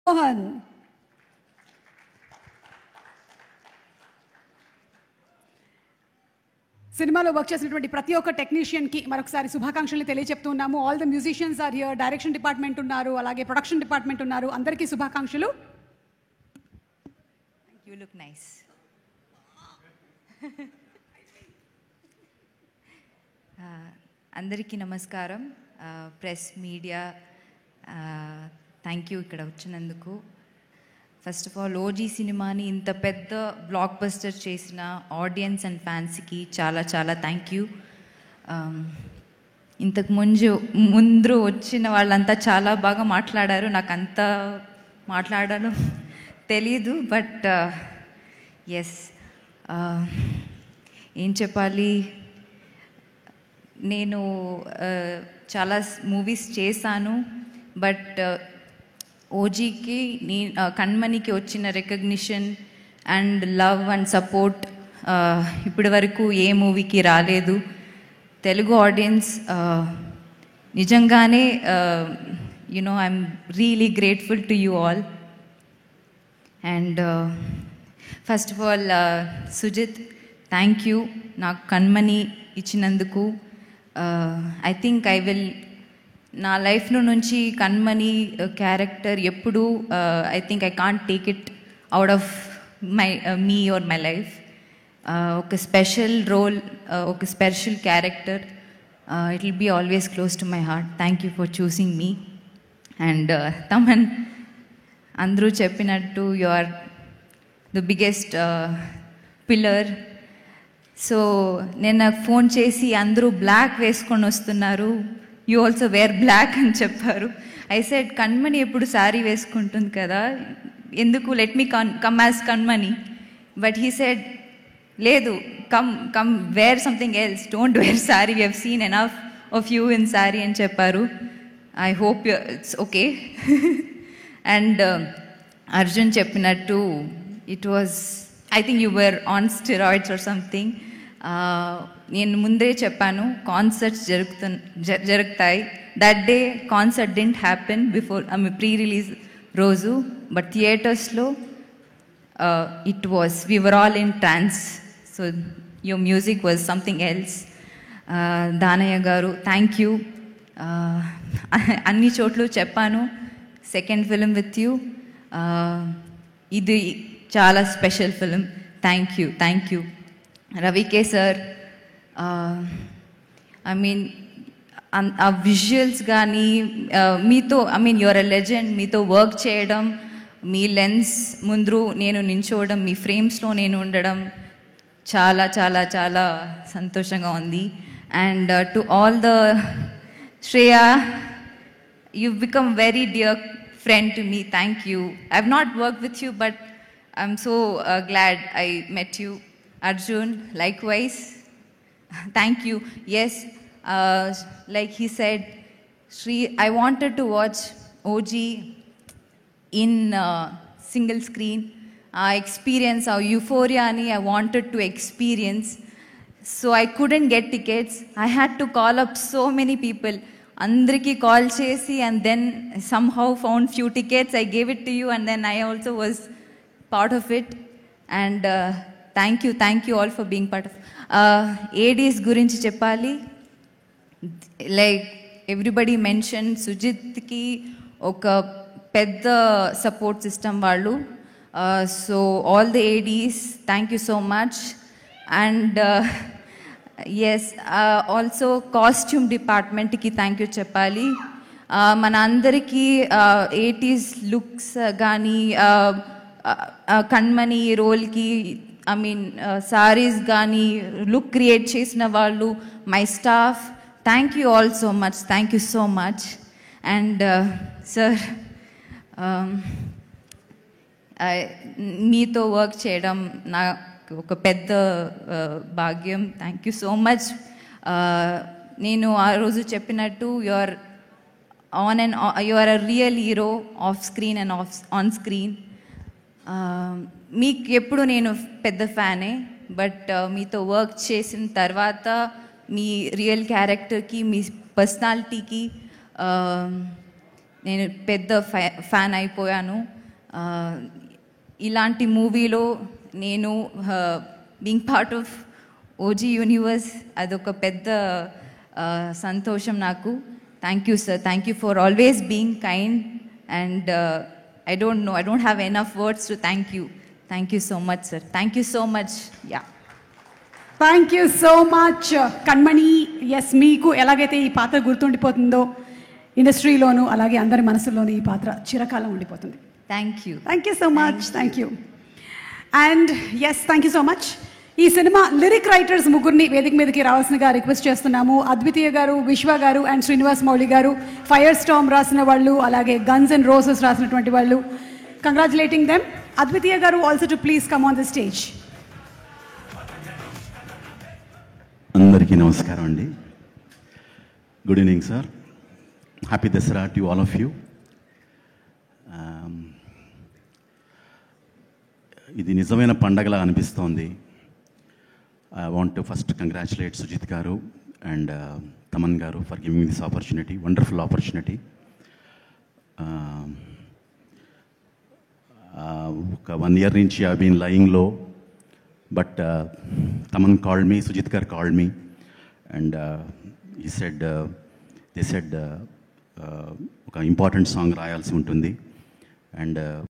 మోహన్. సినిమాలో వర్క్ చేసినటువంటి ప్రతి ఒక్క టెక్నీషియన్కి మరొకసారి శుభాకాంక్షలు తెలియజెప్తున్నాము. All the musicians are here, direction department ఉన్నారు, అలాగే ప్రొడక్షన్ డిపార్ట్మెంట్ ఉన్నారు. అందరికీ శుభాకాంక్షలు. You look nice. అందరికీ నమస్కారం. ప్రెస్ మీడియా థ్యాంక్ యూ ఇక్కడ వచ్చినందుకు. ఫస్ట్ ఆఫ్ ఆల్ ఓజీ సినిమాని ఇంత పెద్ద బ్లాక్ బస్టర్ చేసిన ఆడియన్స్ అండ్ ఫ్యాన్స్కి చాలా చాలా థ్యాంక్ యూ. ఇంతకు ముందు వచ్చిన వాళ్ళంతా చాలా బాగా మాట్లాడారు. నాకు అంత మాట్లాడడం తెలీదు, బట్ ఎస్ ఏం చెప్పాలి, నేను చాలా మూవీస్ చేశాను, బట్ ఓజీకి కణ్మణికి వచ్చిన recognition and love and support ఇప్పటి వరకు ఏ మూవీకి రాలేదు. తెలుగు ఆడియన్స్ నిజంగానే I'm really grateful to you all. And first of all Sujeeth, thank you నాకు కణ్మణి ఇచ్చినందుకు. ఐ థింక్ నా లైఫ్లో నుంచి కణ్మణి క్యారెక్టర్ ఎప్పుడు I think I can't take it out of me or my life. ఒక స్పెషల్ రోల్, ఒక special character. It will be always close to my heart. Thank you for choosing me. And Thaman, అందరూ చెప్పినట్టు you are the biggest pillar. So నేను నాకు phone చేసి అందరూ black వేసుకొని వస్తున్నారు, యూ ఆల్సో వేర్ బ్లాక్ అని చెప్పారు. ఐ సెడ్ కణ్మణి ఎప్పుడు శారీ వేసుకుంటుంది కదా, ఎందుకు let me come as Kanmani. But he said లేదు, come wear something else, don't wear sari, we have seen enough of you in sari అని చెప్పారు. I hope it's okay. And Arjun చెప్పినట్టు it was, I think you were on steroids or something. నేను ముందే చెప్పాను concerts జరుగుతాయి. That day concert didn't happen before pre release రోజు, but థియేటర్స్లో it was, we were all in trans. So your music was something else. Danayya గారు, thank you. అన్ని చోట్ల చెప్పాను, సెకండ్ ఫిలిం విత్ యూ, ఇది చాలా special film. Thank you, thank you. రవికే sir, I mean ఆ visuals కానీ మీతో, I mean your a legend, మీతో వర్క్ చేయడం, మీ లెన్స్ ముందు నేను నించోవడం, మీ ఫ్రేమ్స్లో నేను ఉండడం చాలా చాలా చాలా సంతోషంగా ఉంది. And to all the Shreya, you've become very dear friend to me. Thank you. I've not worked with you, but I'm so glad I met you. Arjun, likewise. Thank you. Yes, like he said, Shri, I wanted to watch OG in single screen. Experience our euphoria ani I wanted to experience. So I couldn't get tickets. I had to call up so many people. Andriki call chesi, and then somehow found few tickets. I gave it to you, and then I also was part of it. And thank you all for being part of. ADs gurinchi cheppali, like everybody mentioned, Sujit ki oka pedda support system vallu. So all the ADs, thank you so much. And yes, also costume department ki thank you cheppali. Mana andariki 80s looks gaani Kanmani రోల్కి, I mean saris కానీ look create చేసిన వాళ్ళు, my staff, thank you all so much. Thank you so much. And sir, మీతో work చేయడం నాకు ఒక పెద్ద భాగ్యం. Thank you so much. నేను ఆ రోజు చెప్పినట్టు you are a real hero off screen and on screen. మీకు ఎప్పుడు నేను పెద్ద ఫ్యానే, బట్ మీతో వర్క్ చేసిన తర్వాత మీ రియల్ క్యారెక్టర్కి, మీ పర్సనాలిటీకి నేను పెద్ద ఫ్యాన్ అయిపోయాను. ఇలాంటి మూవీలో నేను being part of OG universe అదొక పెద్ద సంతోషం నాకు. Thank you sir, thank you for always being kind and I don't have enough words to thank you. Thank you so much, sir. Thank you so much. Yeah. Thank you so much Kanmani. Yes, మీకు ఎలాగైతే ఈ పాత్ర గుర్తుండిపోతుందో ఇండస్ట్రీలోను అలాగే అందరి మనసులోనూ ఈ పాత్ర చిరకాలం ఉండిపోతుంది. Thank you. Thank you so much. Thank you. And yes, thank you so much. ఈ సినిమా లిరిక్ రైటర్స్ ముగ్గురిని వేదిక మీదకి రావాల్సిందిగా రిక్వెస్ట్ చేస్తున్నాము. అద్వితీయ గారు, విశ్వ గారు అండ్ శ్రీనివాస్ మౌళి గారు. ఫైర్ స్టార్మ్ రాసిన వాళ్ళు, అలాగే గన్స్ అండ్ రోజెస్ రాసినటువంటి వాళ్ళు. Congratulating them. అద్వితీయ గారు also to please come on the stage. అందరికీ నమస్కారం అండి. Good evening sir. Happy Dussehra to all of you. ఇది నిజమైన పండగలా అనిపిస్తోంది. I want to first congratulate Sujeeth గారు అండ్ తమన్ గారు for giving this opportunity, wonderful opportunity. ఒక 1 year నుంచి I been lying low, but Taman called me, Sujit Kar called me, and they said ఒక important song రాయాల్సి ఉంటుంది, అండ్